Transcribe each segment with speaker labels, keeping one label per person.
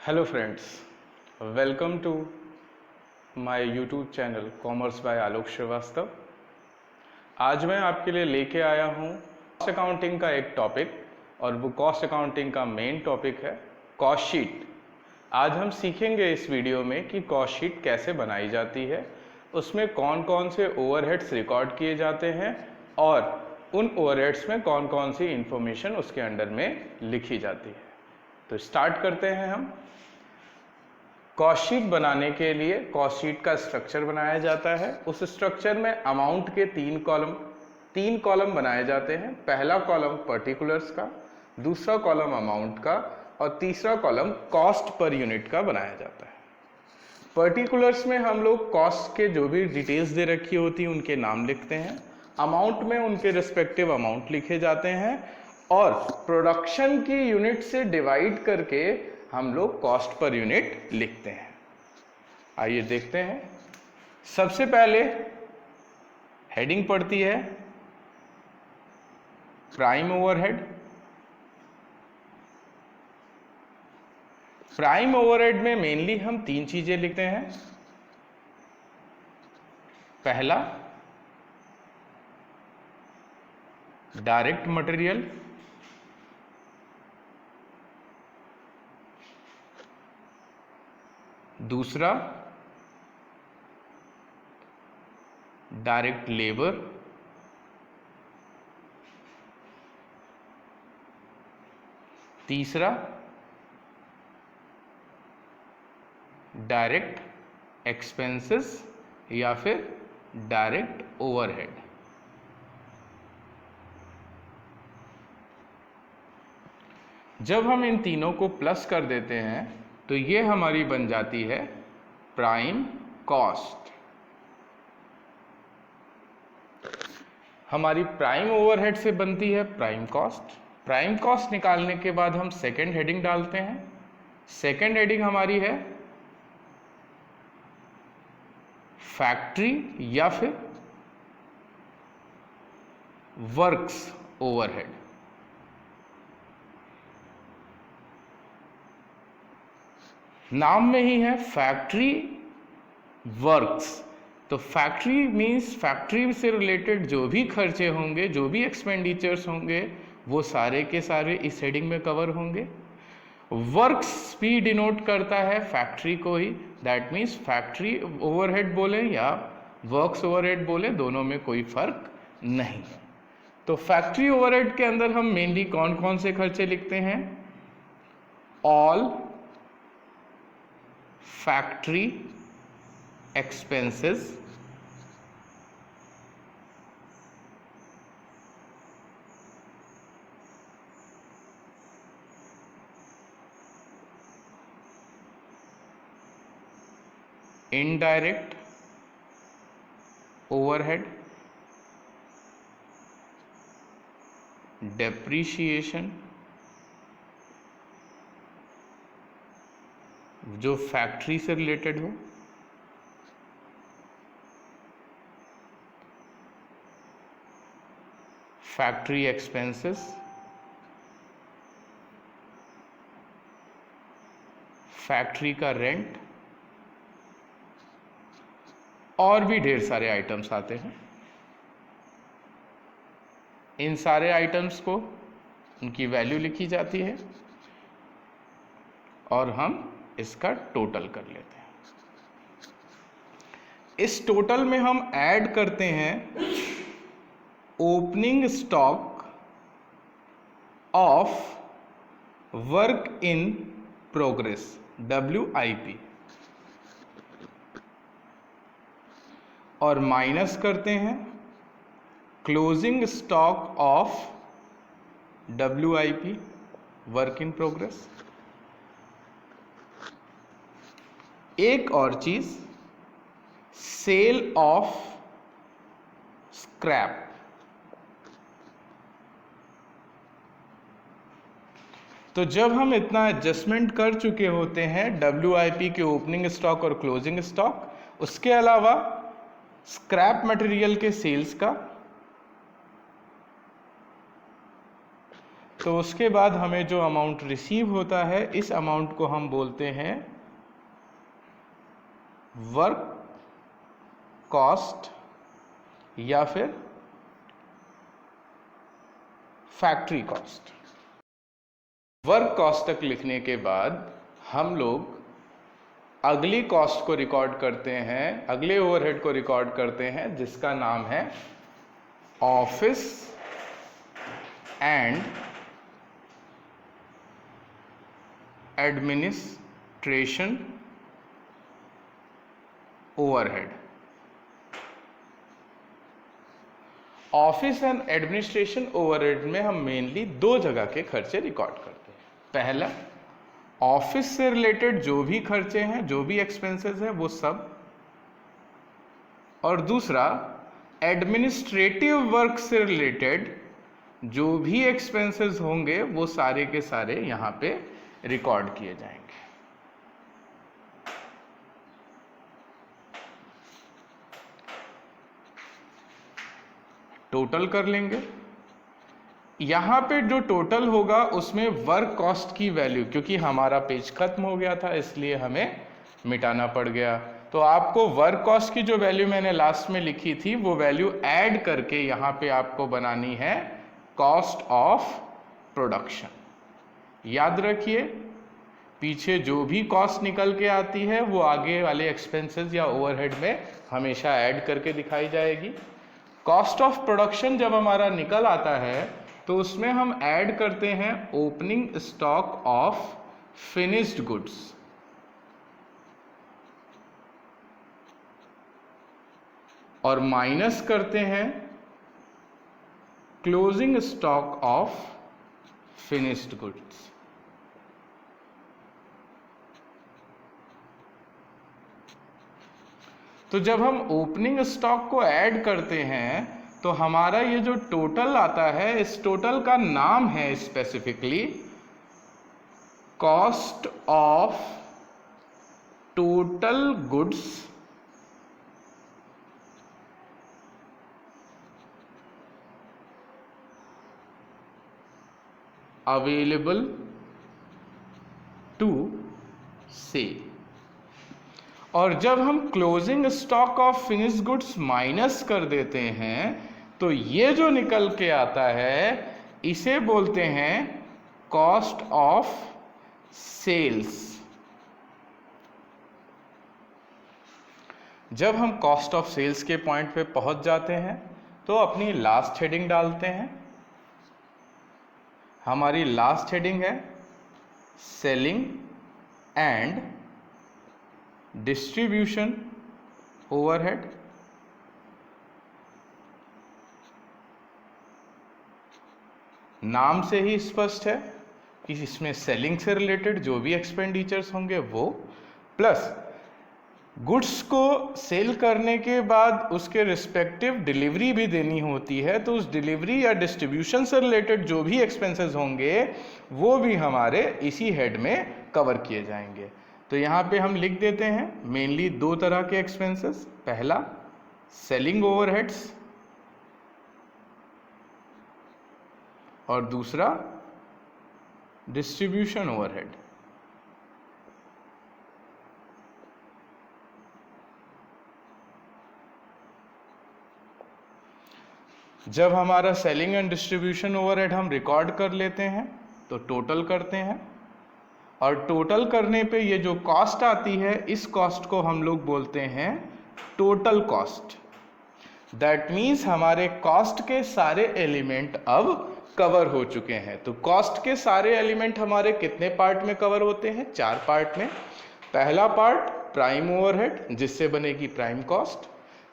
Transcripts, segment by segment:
Speaker 1: Hello friends, welcome to my YouTube channel commerce by Alok Srivastava. आज मैं आपके लिए लेके आया हूँ कॉस्ट अकाउंटिंग का एक टॉपिक, और वो कॉस्ट अकाउंटिंग का मेन टॉपिक है कॉस्ट शीट। आज हम सीखेंगे इस वीडियो में कि कॉस्ट शीट कैसे बनाई जाती है, उसमें कौन कौन से ओवरहेड्स रिकॉर्ड किए जाते हैं और उन ओवरहेड्स में कौन कौन सी इंफॉर्मेशन उसके अंडर में लिखी जाती है। तो स्टार्ट करते हैं हम। कॉस्ट शीट बनाने के लिए कॉस्ट शीट का स्ट्रक्चर बनाया जाता है। उस स्ट्रक्चर में अमाउंट के तीन कॉलम बनाए जाते हैं। पहला कॉलम पर्टिकुलर्स का, दूसरा कॉलम अमाउंट का और तीसरा कॉलम कॉस्ट पर यूनिट का बनाया जाता है। पर्टिकुलर्स में हम लोग कॉस्ट के जो भी डिटेल्स दे रखी होती है उनके नाम लिखते हैं। अमाउंट में उनके रिस्पेक्टिव अमाउंट लिखे जाते हैं और प्रोडक्शन की यूनिट से डिवाइड करके हम लोग कॉस्ट पर यूनिट लिखते हैं। आइए देखते हैं। सबसे पहले हेडिंग पड़ती है प्राइम ओवरहेड। प्राइम ओवरहेड में मेनली हम तीन चीजें लिखते हैं। पहला डायरेक्ट मटेरियल, दूसरा डायरेक्ट लेबर, तीसरा डायरेक्ट एक्सपेंसेस या फिर डायरेक्ट ओवरहेड। जब हम इन तीनों को प्लस कर देते हैं तो ये हमारी बन जाती है प्राइम कॉस्ट। हमारी प्राइम ओवरहेड से बनती है प्राइम कॉस्ट। प्राइम कॉस्ट निकालने के बाद हम सेकेंड हेडिंग डालते हैं। सेकेंड हेडिंग हमारी है फैक्ट्री या फिर वर्क्स ओवरहेड। नाम में ही है फैक्ट्री वर्क्स, तो फैक्ट्री मीन्स फैक्ट्री से रिलेटेड जो भी खर्चे होंगे, जो भी एक्सपेंडिचर्स होंगे, वो सारे के सारे इस हेडिंग में कवर होंगे। वर्क्स भी डिनोट करता है फैक्ट्री को ही, दैट मीन्स फैक्ट्री ओवरहेड बोले या वर्क्स ओवरहेड बोले, दोनों में कोई फर्क नहीं है। तो फैक्ट्री ओवरहेड के अंदर हम मेनली कौन कौन से खर्चे लिखते हैं? All factory expenses, indirect overhead, depreciation जो फैक्ट्री से रिलेटेड हो, फैक्ट्री एक्सपेंसेस, फैक्ट्री का रेंट और भी ढेर सारे आइटम्स आते हैं। इन सारे आइटम्स को उनकी वैल्यू लिखी जाती है और हम इसका टोटल कर लेते हैं। इस टोटल में हम ऐड करते हैं opening stock of work in progress WIP और माइनस करते हैं closing stock of WIP work in progress. एक और चीज, सेल ऑफ स्क्रैप। तो जब हम इतना एडजस्टमेंट कर चुके होते हैं WIP के ओपनिंग स्टॉक और क्लोजिंग स्टॉक, उसके अलावा स्क्रैप मटेरियल के सेल्स का, तो उसके बाद हमें जो अमाउंट रिसीव होता है, इस अमाउंट को हम बोलते हैं वर्क कॉस्ट या फिर फैक्ट्री कॉस्ट। वर्क कॉस्ट तक लिखने के बाद हम लोग अगली कॉस्ट को रिकॉर्ड करते हैं, अगले ओवरहेड को रिकॉर्ड करते हैं, जिसका नाम है office and administration overhead. Office and administration overhead में हम मेनली दो जगह के खर्चे रिकॉर्ड करते हैं। पहला, ऑफिस से रिलेटेड जो भी खर्चे हैं, जो भी एक्सपेंसेस हैं, वो सब, और दूसरा एडमिनिस्ट्रेटिव वर्क से रिलेटेड जो भी एक्सपेंसेस होंगे वो सारे के सारे यहाँ पे रिकॉर्ड किए जाएंगे। टोटल कर लेंगे। यहाँ पे जो टोटल होगा उसमें वर्क कॉस्ट की वैल्यू, क्योंकि हमारा पेज खत्म हो गया था इसलिए हमें मिटाना पड़ गया, तो आपको वर्क कॉस्ट की जो वैल्यू मैंने लास्ट में लिखी थी वो वैल्यू ऐड करके यहाँ पे आपको बनानी है कॉस्ट ऑफ प्रोडक्शन। याद रखिए, पीछे जो भी कॉस्ट निकल के आती है वो आगे वाले एक्सपेंसेस या ओवरहेड में हमेशा ऐड करके दिखाई जाएगी। कॉस्ट ऑफ प्रोडक्शन जब हमारा निकल आता है तो उसमें हम ऐड करते हैं opening stock of finished goods, और माइनस करते हैं closing stock of finished goods. तो जब हम ओपनिंग स्टॉक को ऐड करते हैं तो हमारा ये जो टोटल आता है, इस टोटल का नाम है specifically cost of total goods available to sell. और जब हम closing stock of finished goods minus कर देते हैं तो ये जो निकल के आता है इसे बोलते हैं कॉस्ट ऑफ सेल्स। जब हम कॉस्ट ऑफ सेल्स के पॉइंट पे पहुंच जाते हैं तो अपनी लास्ट हेडिंग डालते हैं। हमारी लास्ट हेडिंग है सेलिंग एंड डिस्ट्रीब्यूशन ओवरहेड। नाम से ही स्पष्ट है कि इसमें सेलिंग से रिलेटेड जो भी एक्सपेंडिचर्स होंगे वो, प्लस गुड्स को सेल करने के बाद उसके रिस्पेक्टिव डिलीवरी भी देनी होती है, तो उस डिलीवरी या डिस्ट्रीब्यूशन से रिलेटेड जो भी एक्सपेंसेस होंगे वो भी हमारे इसी हेड में कवर किए जाएंगे। तो यहाँ पे हम लिख देते हैं मेनली दो तरह के एक्सपेंसेस। पहला सेलिंग ओवरहेड्स और दूसरा डिस्ट्रीब्यूशन ओवरहेड। जब हमारा सेलिंग एंड डिस्ट्रीब्यूशन ओवरहेड हम रिकॉर्ड कर लेते हैं तो टोटल करते हैं, और टोटल करने पे ये जो कॉस्ट आती है इस कॉस्ट को हम लोग बोलते हैं टोटल कॉस्ट। दैट मीन्स हमारे कॉस्ट के सारे एलिमेंट अब कवर हो चुके हैं। तो कॉस्ट के सारे एलिमेंट हमारे कितने पार्ट में कवर होते हैं? 4 पार्ट में। पहला पार्ट प्राइम ओवरहेड जिससे बनेगी प्राइम कॉस्ट,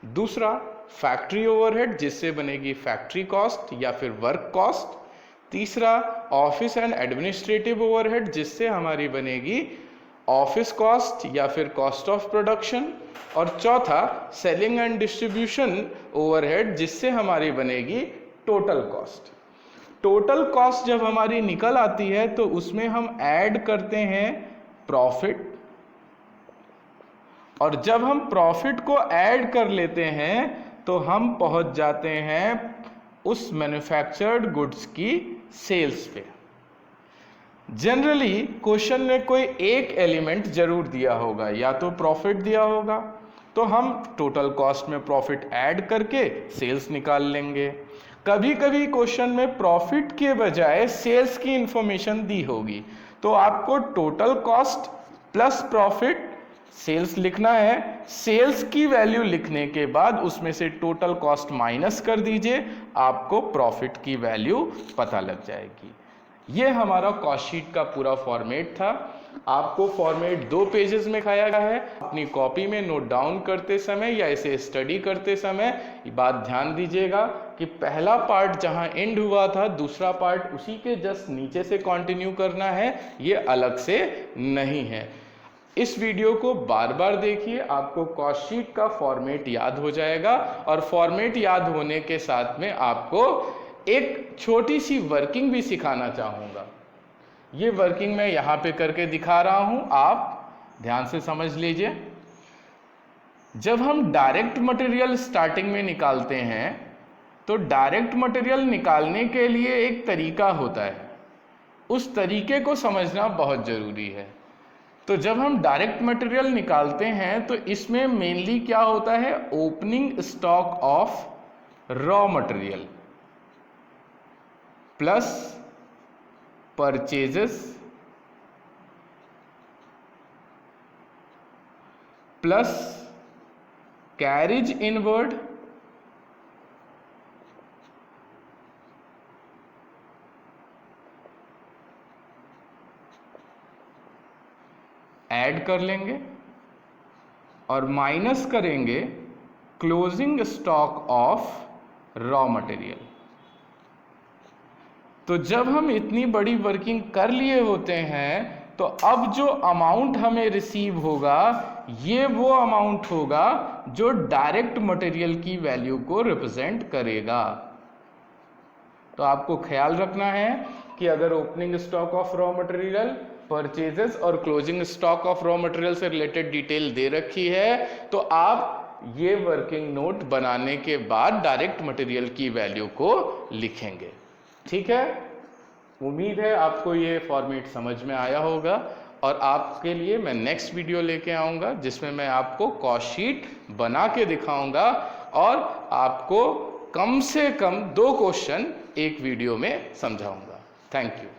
Speaker 1: दूसरा फैक्ट्री ओवरहेड जिससे बनेगी फैक्ट्री कॉस्ट या फिर वर्क कॉस्ट, तीसरा ऑफिस एंड एडमिनिस्ट्रेटिव ओवरहेड जिससे हमारी बनेगी ऑफिस कॉस्ट या फिर कॉस्ट ऑफ प्रोडक्शन, और चौथा सेलिंग एंड डिस्ट्रीब्यूशन ओवरहेड जिससे हमारी बनेगी टोटल कॉस्ट। टोटल कॉस्ट जब हमारी निकल आती है तो उसमें हम ऐड करते हैं प्रॉफिट, और जब हम प्रॉफिट को ऐड कर लेते हैं तो हम पहुंच जाते हैं उस मैन्युफैक्चर्ड गुड्स की सेल्स पे। जनरली क्वेश्चन में कोई एक एलिमेंट जरूर दिया होगा, या तो प्रॉफिट दिया होगा तो हम टोटल कॉस्ट में प्रॉफिट ऐड करके सेल्स निकाल लेंगे। कभी कभी क्वेश्चन में प्रॉफिट के बजाय सेल्स की इंफॉर्मेशन दी होगी, तो आपको total cost plus profit sales लिखना है। सेल्स की वैल्यू लिखने के बाद उसमें से टोटल कॉस्ट माइनस कर दीजिए, आपको प्रॉफिट की वैल्यू पता लग जाएगी। ये हमारा कॉस्ट शीट का पूरा फॉर्मेट था। आपको फॉर्मेट 2 पेजेस में खाया गया है। अपनी कॉपी में नोट डाउन करते समय या इसे स्टडी करते समय बात ध्यान दीजिएगा कि पहला पार्ट जहां एंड हुआ था, दूसरा पार्ट उसी के जस्ट नीचे से कंटिन्यू करना है, ये अलग से नहीं है। इस वीडियो को बार बार देखिए, आपको कॉस्ट शीट का फॉर्मेट याद हो जाएगा। और फॉर्मेट याद होने के साथ में आपको एक छोटी सी वर्किंग भी सिखाना चाहूँगा। ये वर्किंग मैं यहाँ पे करके दिखा रहा हूँ, आप ध्यान से समझ लीजिए। जब हम डायरेक्ट मटेरियल स्टार्टिंग में निकालते हैं तो डायरेक्ट मटेरियल निकालने के लिए एक तरीका होता है, उस तरीके को समझना बहुत ज़रूरी है। तो जब हम डायरेक्ट मटेरियल निकालते हैं तो इसमें मेनली क्या होता है, opening stock of raw material plus purchases plus carriage inward add कर लेंगे और माइनस करेंगे closing stock of raw material. तो जब हम इतनी बड़ी वर्किंग कर लिए होते हैं तो अब जो अमाउंट हमें रिसीव होगा ये वो अमाउंट होगा जो डायरेक्ट मटेरियल की वैल्यू को रिप्रेजेंट करेगा। तो आपको ख्याल रखना है कि अगर opening stock of raw material, purchases और closing stock of raw material से रिलेटेड डिटेल दे रखी है तो आप ये वर्किंग नोट बनाने के बाद डायरेक्ट मटेरियल की वैल्यू को लिखेंगे। ठीक है, उम्मीद है आपको ये फॉर्मेट समझ में आया होगा और आपके लिए मैं नेक्स्ट वीडियो लेके आऊँगा जिसमें मैं आपको कॉस्ट शीट बना के दिखाऊंगा और आपको कम से कम 2 क्वेश्चन एक वीडियो में समझाऊंगा। Thank you.